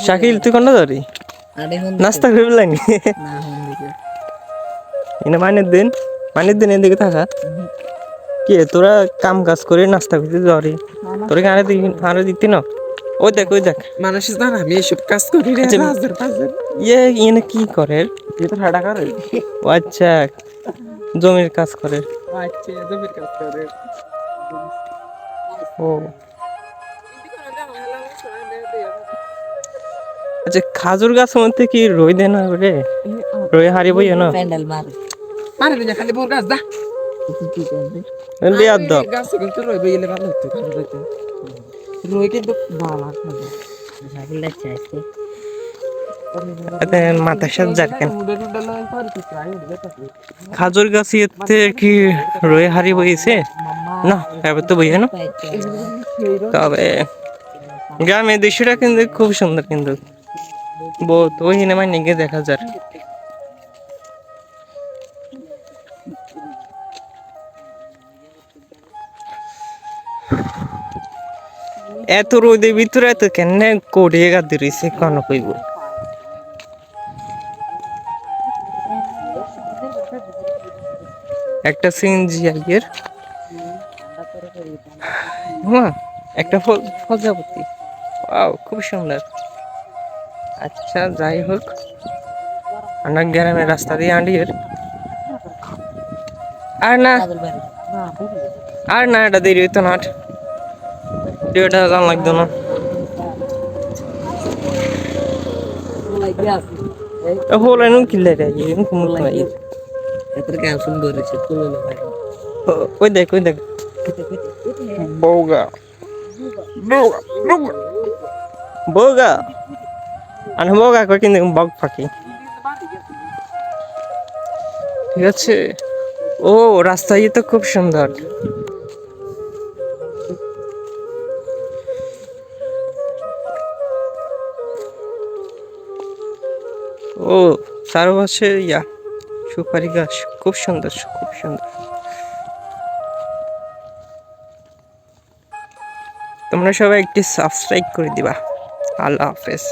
শাকিল তুই কোনটা ধরি নাস্তা করে লাগনি এনে মানের দিন এদিকে থাকা কি তোরা কাম কাজ করে নাস্তা করতে ধরি তোরা কি আরে দিতি না ওই দেখ মানুষ জানা আমি এসব কাজ করি রে রাজার পাজার ইয়ে কি করে এটা ফাড়া করে ও আচ্ছা জমির কাজ করে আচ্ছা জমির কাজ করে ও আচ্ছা খাজুর গাছ মধ্যে কি রই দেন রে রই হারি বই না প্যান্ডেল মারে মারে দিলে খালি বোর গাছ দা কি করবে লিয়ার দাও গাছ কিন্তু রই বইলে ভালো হতো খালি হতো রই কিন্তু ভালো লাগবে সাইকেল যাচ্ছে আজকে এতে মাথার সাথে যাচ্ছেন খাজুর গাছ ইয়েতে কি রই হারি বইছে না এবার তো বইয়ে না তবে গ্রামের দৃশ্যটা কিন্তু খুব সুন্দর কিন্তু বহুত ওই সিনেমায় নিয়ে দেখা যায় এত রোদের ভিতরে এত কেন কোড়িয়ে গাদি রয়েছে কেন কইব একটা সিএনজি আইয়ের হ্যাঁ একটা প্রজাপতি ওয়াও খুব সুন্দর আচ্ছা যাই হোক আমরা গ্রামের রাস্তা দিয়ে আন্ডিয়ের আর না এটা দেরি হইতো না এটা জান লাগতো না হল এনুন কিল্লে রে এনুন কুমুল নাই এত গান সুন্দর হয়েছে তুলে না ভাই ওই দেখ বউগা বউগা আর বউগা কই কিন্তু বগ ফাঁকি ঠিক আছে ও রাস্তা তো খুব সুন্দর ও চারপাশে সুপারি গাছ খুব সুন্দর তোমরা সবাই একটি সাবস্ক্রাইব করে দিবা আল্লাহ হাফেজ।